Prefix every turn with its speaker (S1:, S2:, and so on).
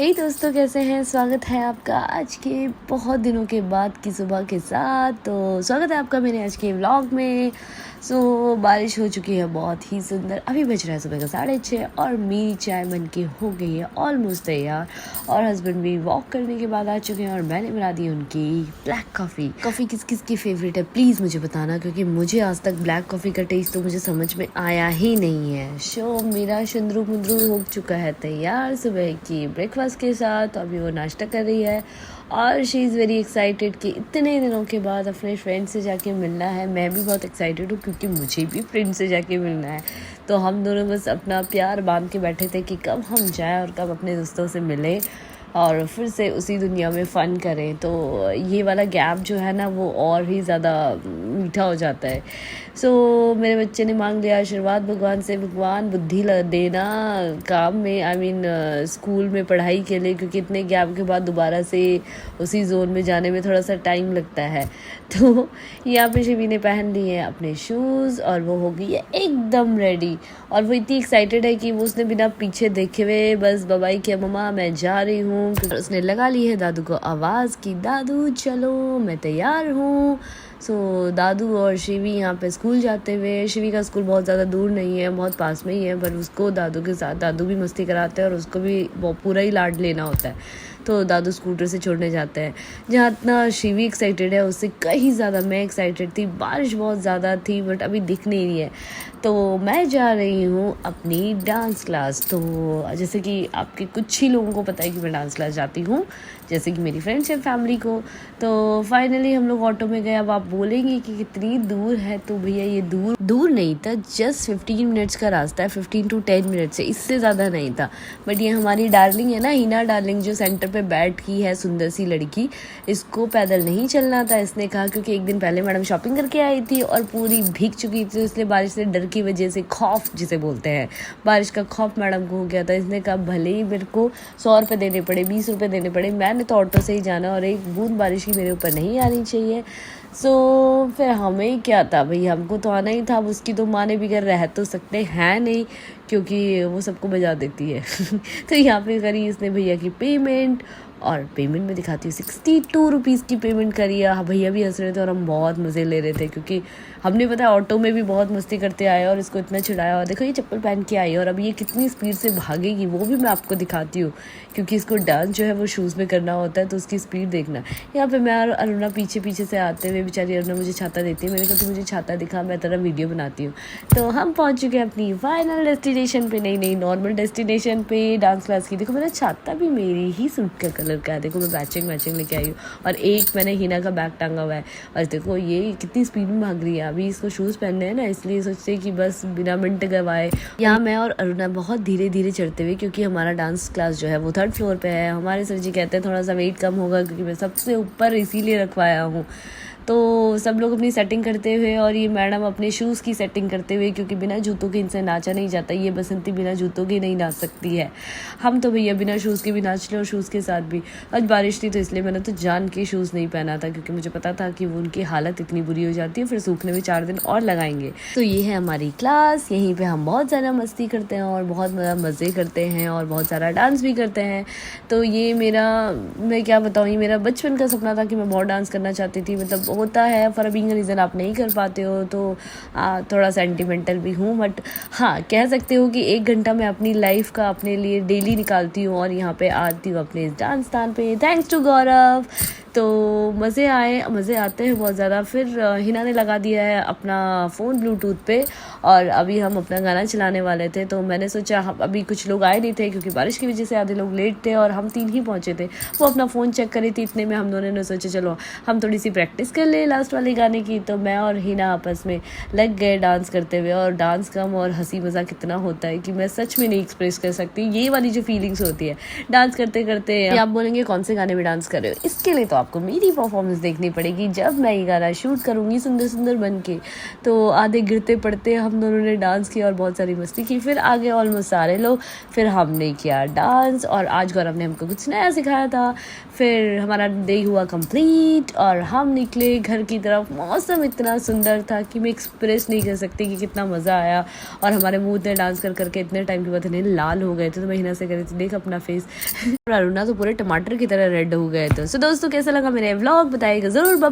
S1: हे दोस्तों, कैसे हैं? स्वागत है आपका आज के बहुत दिनों के बाद की सुबह के साथ। तो स्वागत है आपका मेरे आज के व्लॉग में। बारिश हो चुकी है बहुत ही सुंदर। अभी बज रहा है सुबह का 6:30 और मेरी चाय बन के हो गई है ऑलमोस्ट तैयार। और हस्बैंड भी वॉक करने के बाद आ चुके हैं और मैंने बना दी उनकी ब्लैक कॉफ़ी। कॉफ़ी किस किस की फेवरेट है प्लीज़ मुझे बताना, क्योंकि मुझे आज तक ब्लैक कॉफ़ी का टेस्ट तो मुझे समझ में आया ही नहीं है। मेरा शंद्रू मुंद्रू हो चुका है तैयार सुबह की ब्रेकफास्ट के साथ। अभी वो नाश्ता कर रही है और शी इज़ वेरी एक्साइटेड कि इतने दिनों के बाद अपने फ्रेंड से जाके मिलना है। मैं भी बहुत एक्साइटेड हूँ क्योंकि मुझे भी फ्रेंड से जाके मिलना है। तो हम दोनों बस अपना प्यार बांध के बैठे थे कि कब हम जाएं और कब अपने दोस्तों से मिलें और फिर से उसी दुनिया में फ़न करें। तो ये वाला गैप जो है ना वो और ही ज़्यादा मीठा हो जाता है। मेरे बच्चे ने मांग लिया आशीर्वाद भगवान से, भगवान बुद्धि देना काम में स्कूल में पढ़ाई के लिए, क्योंकि इतने गैप के बाद दोबारा से उसी जोन में जाने में थोड़ा सा टाइम लगता है। तो यहाँ पे शिवी ने पहन लिए हैं अपने शूज़ और वो हो गई है एकदम रेडी। और वो इतनी एक्साइटेड है कि वो उसने बिना पीछे देखे हुए बस बाबाई किया, मम्मा मैं जा रही हूँ। उसने लगा ली है दादू को आवाज़ कि दादू चलो मैं तैयार हूँ। दादू और शिवी यहाँ पे स्कूल जाते हुए, शिवी का स्कूल बहुत ज़्यादा दूर नहीं है, बहुत पास में ही है, पर उसको दादू के साथ दादू भी मस्ती कराते हैं और उसको भी पूरा ही लाड लेना होता है। तो दादू स्कूटर से छोड़ने जाते हैं। जहाँ इतना शिवी एक्साइटेड है उससे कहीं ज़्यादा मैं एक्साइटेड थी। बारिश बहुत ज़्यादा थी बट अभी दिख नहीं रही है। तो मैं जा रही हूँ अपनी डांस क्लास। तो जैसे कि आपके कुछ ही लोगों को पता है कि मैं डांस क्लास जाती हूँ, जैसे कि मेरी फ्रेंड्स हैं, फैमिली को। तो फाइनली हम लोग ऑटो में गए। अब आप बोलेंगे कि कितनी दूर है, तो भैया ये दूर नहीं था, जस्ट 15 मिनट्स का रास्ता है, 15 to 10 मिनट से, इससे ज़्यादा नहीं था। बट ये हमारी डार्लिंग है ना, हिना डार्लिंग, जो सेंटर पे बैठ की है, सुंदर सी लड़की, इसको पैदल नहीं चलना था। इसने कहा क्योंकि एक दिन पहले मैडम शॉपिंग करके आई थी और पूरी भीग चुकी थी, इसलिए बारिश से डर की वजह से, खौफ जिसे बोलते हैं, बारिश का खौफ मैडम को हो गया था। इसने कहा भले ही मेरे को 100 रुपये देने पड़े, 20 रुपये देने पड़े, मैंने तो ऑटो से ही जाना और एक बूंद बारिश की मेरे ऊपर नहीं आनी चाहिए। फिर हमें क्या था भाई, हमको तो आना ही था। अब उसकी तो माँ ने भी कर रह तो सकते हैं नहीं, क्योंकि वो सबको बजा देती है। तो यहाँ पे करी इसने भैया की पेमेंट, और पेमेंट में दिखाती हूँ 62 रुपीज़ की पेमेंट करी है। भैया भी हंस रहे थे और हम बहुत मज़े ले रहे थे, क्योंकि हमने पता है ऑटो में भी बहुत मस्ती करते आए और इसको इतना चिढ़ाया। और देखो ये चप्पल पहन के आई और अब ये कितनी स्पीड से भागेगी वो भी मैं आपको दिखाती हूँ, क्योंकि इसको डांस जो है वो शूज़ में करना होता है, तो उसकी स्पीड देखना। यहाँ पे मैं और अरुणा पीछे से आते हुए, बेचारी अरुणा मुझे छाता देती है। मैंने कहा तो मुझे छाता दिखा, मैं तेरा वीडियो बनाती हूँ। तो हम पहुँच चुके हैं अपनी फाइनल डेस्टिनेशन पे, नहीं नॉर्मल डेस्टिनेशन पे, डांस क्लास की। देखो मेरा छाता भी मेरी ही सूट का कलर का है, देखो मैं मैचिंग लेके आई हूँ। और एक मैंने हिना का बैग टांगा हुआ है। और देखो ये कितनी स्पीड में भाग रही है। अभी इसको शूज़ पहनने हैं ना, इसलिए सोचते कि बस बिना मिनट गवाए। यहाँ मैं और अरुणा बहुत धीरे धीरे चढ़ते हुए, क्योंकि हमारा डांस क्लास जो है वो 3rd फ्लोर पे है। हमारे सर जी कहते हैं थोड़ा सा वेट कम होगा, क्योंकि मैं सबसे ऊपर इसीलिए रखवाया हूँ। तो सब लोग अपनी सेटिंग करते हुए और ये मैडम अपने शूज़ की सेटिंग करते हुए, क्योंकि बिना जूतों के इनसे नाचा नहीं जाता। ये बसंती बिना जूतों के नहीं नाच सकती है। हम तो भैया बिना शूज़ के भी नाच लें और शूज़ के साथ भी। आज बारिश थी तो इसलिए मैंने तो जान के शूज़ नहीं पहना था, क्योंकि मुझे पता था कि वो उनकी हालत इतनी बुरी हो जाती है, फिर सूखने में 4 दिन और लगाएंगे। तो ये है हमारी क्लास। यहीं पर हम बहुत ज़्यादा मस्ती करते हैं और बहुत मज़े करते हैं और बहुत सारा डांस भी करते हैं। तो ये मैं क्या बताऊँ, ये मेरा बचपन का सपना था कि मैं बहुत डांस करना चाहती थी। मतलब होता है फॉर अ बीइंग रीज़न आप नहीं कर पाते हो, तो थोड़ा सेंटिमेंटल भी हूँ। बट हाँ, कह सकते हो कि 1 घंटा मैं अपनी लाइफ का अपने लिए डेली निकालती हूँ और यहाँ पे आती हूँ अपने इस डांस स्थान पे। थैंक्स टू गौरव। तो मज़े आते हैं बहुत ज़्यादा। फिर हिना ने लगा दिया है अपना फ़ोन ब्लूटूथ पे और अभी हम अपना गाना चलाने वाले थे। तो मैंने सोचा, हम अभी कुछ लोग आए नहीं थे क्योंकि बारिश की वजह से आधे लोग लेट थे और हम 3 ही पहुँचे थे। वो अपना फ़ोन चेक कर रही थी, इतने में हम दोनों ने सोचा चलो हम थोड़ी सी प्रैक्टिस कर ले लास्ट वाले गाने की। तो मैं और हिना आपस में लग गए डांस करते हुए। और डांस कम और हंसी मज़ाक कितना होता है कि मैं सच में नहीं एक्सप्रेस कर सकती ये वाली जो फीलिंग्स होती है डांस करते करते। आप बोलेंगे कौन से गाने में डांस कर रहे हो, इसके लिए तो आपको मेरी परफॉर्मेंस देखनी पड़ेगी जब मैं ये गाना शूट करूँगी सुंदर सुंदर बन के। तो आधे गिरते पड़ते हम दोनों ने डांस किया और बहुत सारी मस्ती की। फिर आगे ऑलमोस्ट सारे लोग, फिर हमने किया डांस और आज गौरव ने हमको कुछ नया सिखाया था। फिर हमारा डे हुआ कंप्लीट और हम निकले घर की तरफ। मौसम इतना सुंदर था कि मैं एक्सप्रेस नहीं कर सकती कि कितना मज़ा आया। और हमारे मुँह इतने डांस कर करके इतने टाइम के बाद इतने लाल हो गए थे, तो मैं हिना से कह रही थी देख अपना फेस। और अरुणा तो पूरे टमाटर की तरह रेड हो गए थे। सो दोस्तों कैसा लगा मेरा व्लॉग बताइएगा ज़रूर। बाय।